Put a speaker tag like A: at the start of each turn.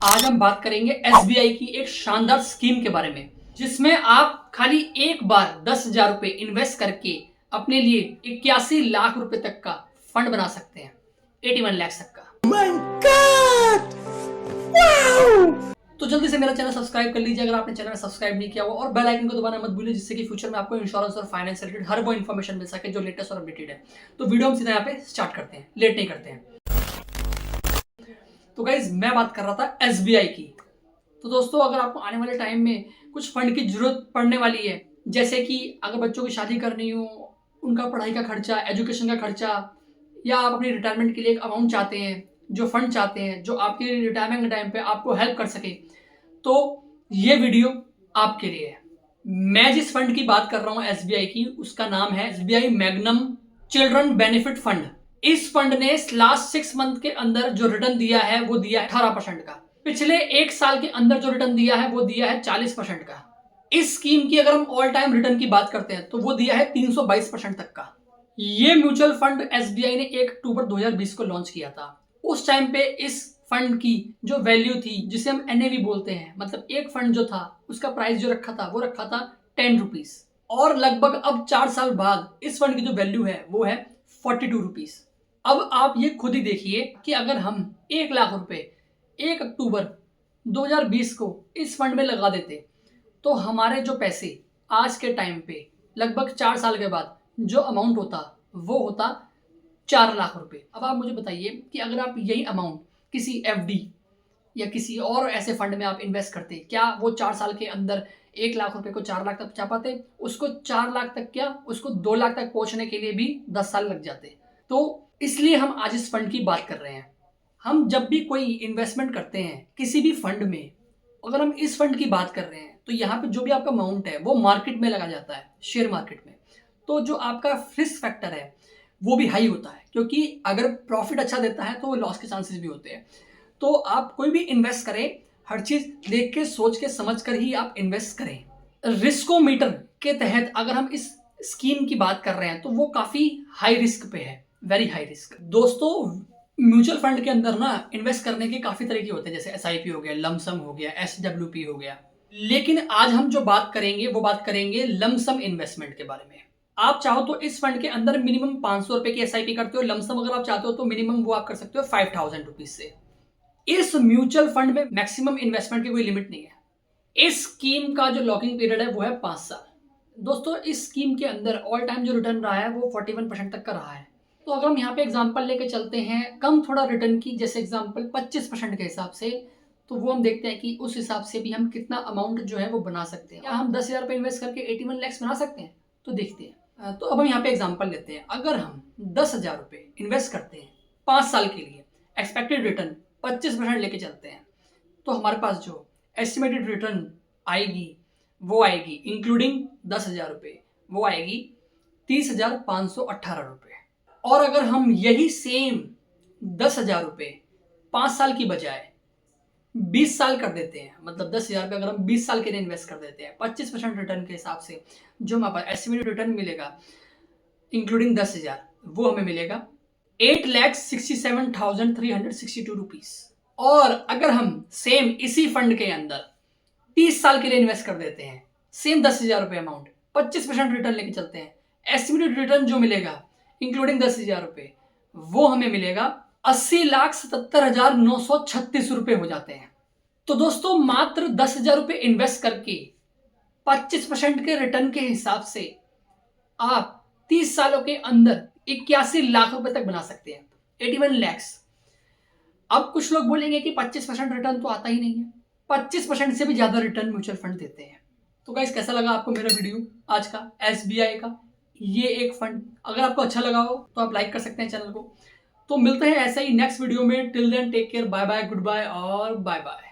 A: आज हम बात करेंगे एसबीआई की एक शानदार स्कीम के बारे में, जिसमें आप खाली एक बार 10,000 रुपए इन्वेस्ट करके अपने लिए 81 लाख रुपए तक का फंड बना सकते हैं, 81 लाख तक का। My God! Wow! तो जल्दी से मेरा चैनल सब्सक्राइब कर लीजिए अगर आपने चैनल सब्सक्राइब नहीं किया हुआ, और बेल आइकन को दबाना मत भूलिए, जिससे कि फ्यूचर में आपको इंश्योरेंस और फाइनेंस रिलेटेड हर वो इन्फॉर्मेशन मिल सके जो लेटेस्ट और अपडेटेड है। तो वीडियो हम सीधा यहाँ पे स्टार्ट करते हैं, लेट नहीं करते हैं। तो गाइज मैं बात कर रहा था एसबीआई की। तो दोस्तों, अगर आपको आने वाले टाइम में कुछ फंड की जरूरत पड़ने वाली है, जैसे कि अगर बच्चों की शादी करनी हो, उनका पढ़ाई का खर्चा, एजुकेशन का खर्चा, या आप अपनी रिटायरमेंट के लिए एक अमाउंट चाहते हैं, जो फंड चाहते हैं जो आपके रिटायरमेंट के टाइम पे आपको हेल्प कर सके, तो ये वीडियो आपके लिए है। मैं जिस फंड की बात कर रहा हूँ एसबीआई की, उसका नाम है SBI magnum children benefit fund. इस फंड ने लास्ट 6 मंथ के अंदर जो रिटर्न दिया है वो दिया है 18% का। पिछले एक साल के अंदर जो रिटर्न दिया है वो दिया है 40% का। इस स्कीम की अगर हम ऑल टाइम रिटर्न की बात करते हैं तो वो दिया है 322% तक का। ये म्यूचुअल फंड एसबीआई ने 1 अक्टूबर 2020 को लॉन्च किया था। उस टाइम पे इस फंड की जो वैल्यू थी, जिसे हम एनएवी बोलते हैं, मतलब एक फंड जो था उसका प्राइस जो रखा था वो रखा था 10 रुपीज, और लगभग अब 4 साल बाद इस फंड की जो वैल्यू है वो है 42 रुपीज। अब आप ये खुद ही देखिए कि अगर हम 1 लाख रुपए 1 अक्टूबर 2020 को इस फंड में लगा देते तो हमारे जो पैसे आज के टाइम पे लगभग 4 साल के बाद जो अमाउंट होता वो होता 4 लाख रुपए। अब आप मुझे बताइए कि अगर आप यही अमाउंट किसी एफडी या किसी और ऐसे फंड में आप इन्वेस्ट करते, क्या वो 4 साल के अंदर 1 लाख रुपए को 4 लाख तक पहुंचा पाते? उसको 4 लाख तक क्या, उसको 2 लाख तक पहुंचने के लिए भी 10 साल लग जाते। तो इसलिए हम आज इस फंड की बात कर रहे हैं। हम जब भी कोई इन्वेस्टमेंट करते हैं किसी भी फंड में, अगर हम इस फंड की बात कर रहे हैं तो यहाँ पे जो भी आपका अमाउंट है वो मार्केट में लगा जाता है, शेयर मार्केट में। तो जो आपका रिस्क फैक्टर है वो भी हाई होता है, क्योंकि अगर प्रॉफिट अच्छा देता है तो लॉस के चांसेस भी होते हैं। तो आप कोई भी इन्वेस्ट करें, हर चीज देख के, सोच के, समझ कर ही आप इन्वेस्ट करें। रिस्कोमीटर के तहत अगर हम इस स्कीम की बात कर रहे हैं तो वो काफी हाई रिस्क पे है, वेरी हाई रिस्क। दोस्तों, म्यूचुअल फंड के अंदर ना इन्वेस्ट करने के काफी तरीके होते हैं, जैसे एसआईपी हो गया, लमसम हो गया, एसडब्ल्यूपी हो गया। लेकिन आज हम जो बात करेंगे वो बात करेंगे लमसम इन्वेस्टमेंट के बारे में। आप चाहो तो इस फंड के अंदर मिनिमम 500 रुपए की एसआईपी करते हो, लमसम अगर आप चाहते हो तो मिनिमम वो आप कर सकते हो 5000 रुपीज से। इस म्यूचुअल फंड में मैक्सिमम इन्वेस्टमेंट की कोई लिमिट नहीं है। इस स्कीम का जो लॉकिंग पीरियड है वो है 5 साल। दोस्तों, इस स्कीम के अंदर ऑल टाइम जो रिटर्न रहा है वो 41% तक का रहा है। तो अगर हम यहाँ पे एग्जांपल लेके चलते हैं कम थोड़ा रिटर्न की, जैसे एग्जांपल 25% के हिसाब से, तो वो हम देखते हैं कि उस हिसाब से भी हम कितना अमाउंट जो है वो बना सकते हैं। क्या हम 10,000 रुपये इन्वेस्ट करके 81 लाख बना सकते हैं? तो देखते हैं। तो अब हम यहाँ पे एग्जाम्पल लेते हैं। अगर हम 10,000 रुपये इन्वेस्ट करते हैं 5 साल के लिए, एक्सपेक्टेड रिटर्न 25% लेके चलते हैं, तो हमारे पास जो एस्टिमेटेड रिटर्न आएगी वो आएगी, इंक्लूडिंग 10,000 रुपये, वो आएगी 30,518 रुपये। और अगर हम यही सेम 10,000 रुपये 5 साल की बजाय 20 साल कर देते हैं, मतलब 10,000 रुपये अगर हम 20 साल के लिए इन्वेस्ट कर देते हैं 25% रिटर्न के हिसाब से, जो हमारे पास एस्टिमेटेड रिटर्न मिलेगा इंक्लूडिंग 10,000, वो हमें मिलेगा 8,67,362 रुपीज। और अगर हम सेम इसी फंड के अंदर 30 साल के लिए इन्वेस्ट कर देते हैं, सेम 10,000 रुपये अमाउंट, 25% रिटर्न लेके चलते हैं, एस्टिमेटेड रिटर्न जो मिलेगा इंक्लूडिंग 10,000 रुपये, वो हमें मिलेगा 80,77,936 रुपये हो जाते हैं। तो दोस्तों, मात्र 10,000 रुपये इन्वेस्ट करके 25% के रिटर्न के हिसाब से आप 30 सालों के अंदर 81 लाख रुपए तक बना सकते हैं, 81 लैक्स। अब कुछ लोग बोलेंगे कि 25% रिटर्न तो आता ही नहीं है, 25% से भी ज्यादा रिटर्न म्यूचुअल फंड देते हैं। तो गाइस, कैसा लगा आपको मेरा वीडियो आज का एसबीआई का ये एक फंड? अगर आपको अच्छा लगा हो तो आप लाइक कर सकते हैं चैनल को। तो मिलते हैं ऐसे ही नेक्स्ट वीडियो में। Till then take care, bye bye, good bye और बाय बाय।